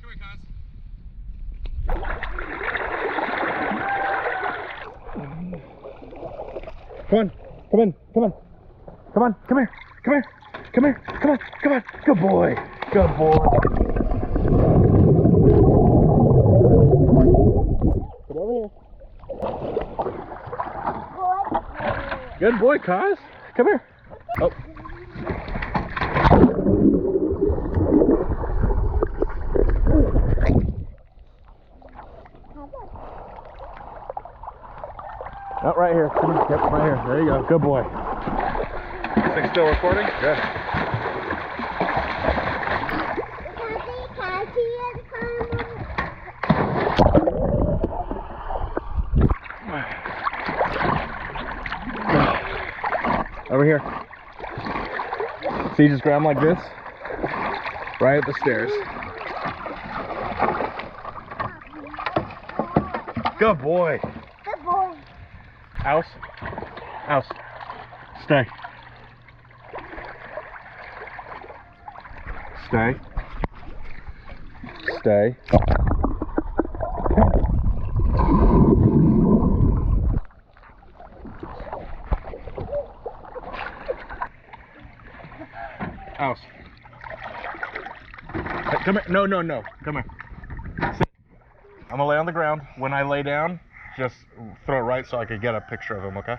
Come here, Kaz. Come on, come in, come on. Come on, come here, come here, come here, come on, come on. Good boy, good boy. Come over here. Good boy, Kaz. Come here. Oh. Oh, right here. Come on. Yep, right here. There you go. Good boy. This thing still recording? Good. Over here. So you just grab him like this, right at the stairs. Good boy. Good boy. House. House. Stay. Stay. Stay. House. Hey, come here. No, no, no. Come here. Sit. I'm gonna lay on the ground. When I lay down, just throw it right so I can get a picture of him, okay?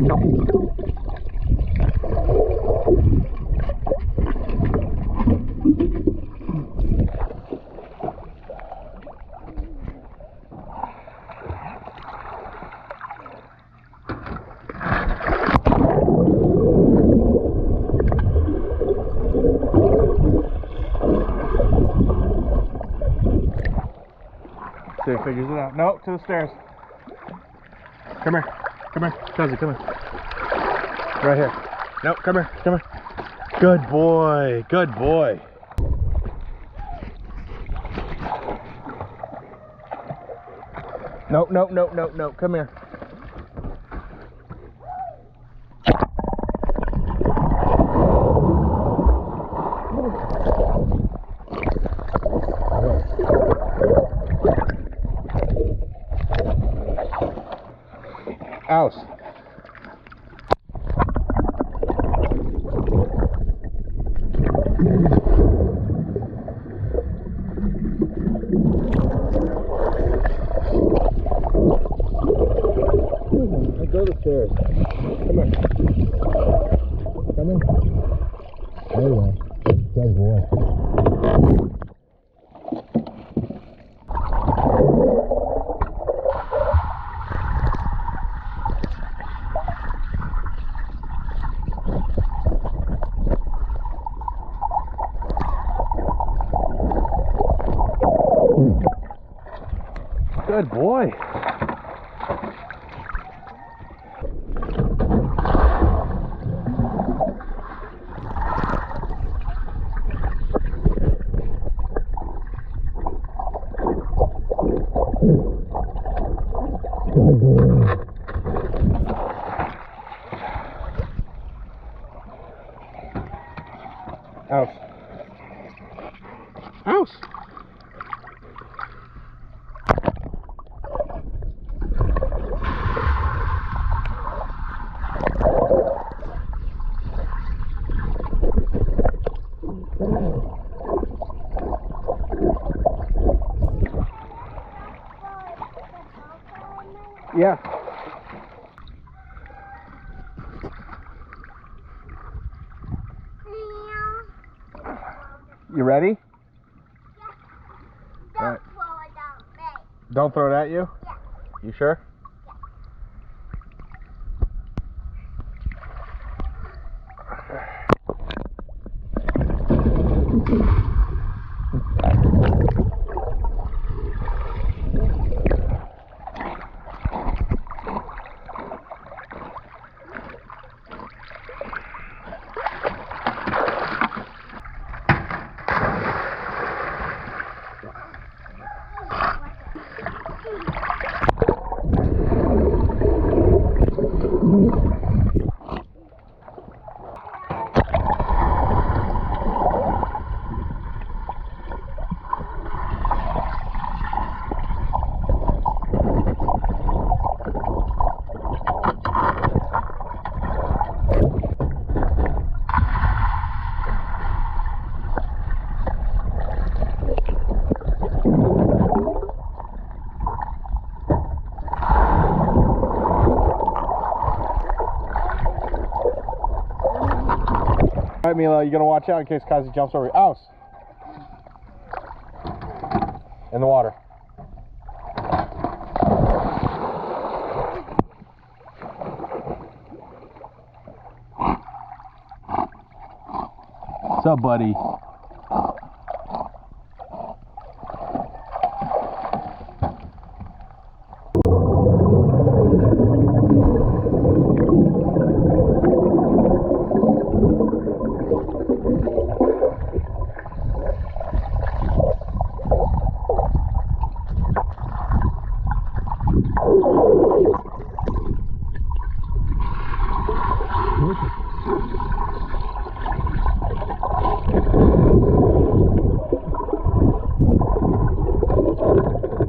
Okay. See if he figures it out. No, to the stairs. Come here. Come here. Kazi, come here. Right here. No, come here. Come here. Good boy. Good boy. No, no, no, no, no. Come here. House. Let's go to the stairs. Come here. Come in. There you go. Good boy. Good boy. House. House. Yeah. You ready? Yeah. All right. Don't throw it at me. Don't throw it at you? Yeah. You sure? Alright, Mila, you gotta watch out in case Kazi jumps over your house. In the water. What's up, buddy?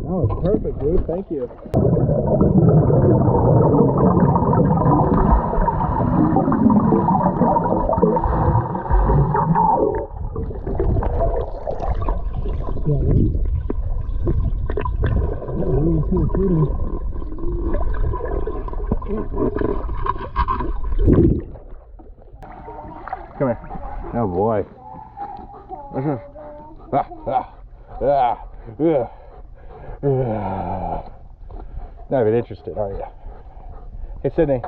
Oh, it's perfect, dude. Thank you. Come here. Oh boy. Not even interested, are you? Hey, Sydney.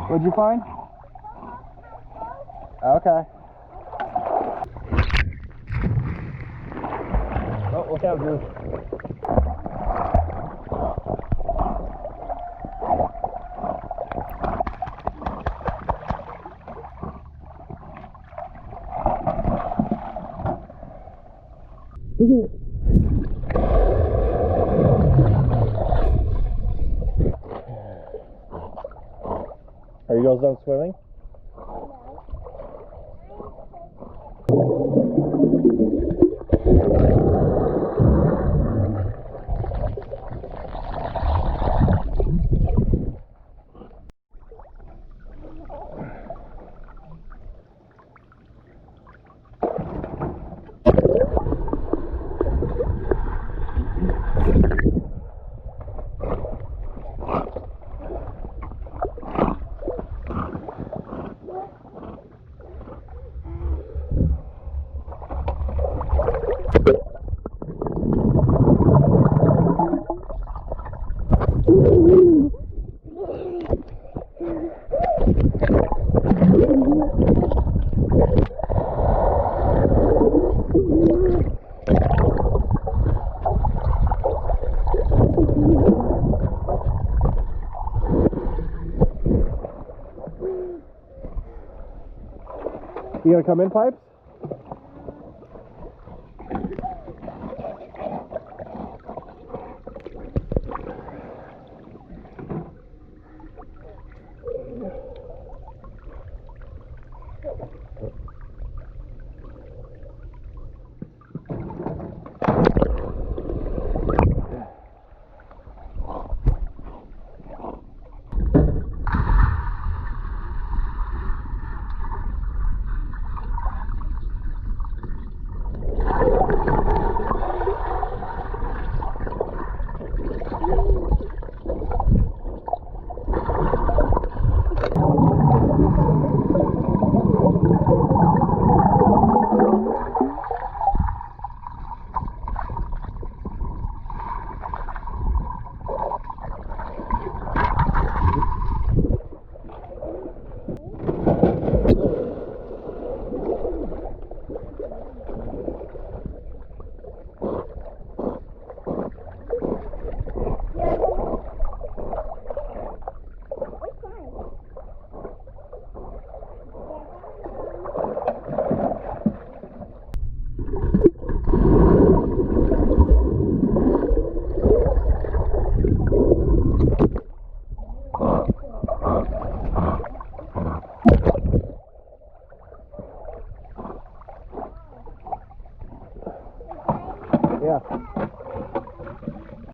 What'd you find? Okay. Oh, look out, Drew. Are you guys done swimming? You gonna come in, Pipes? Yeah.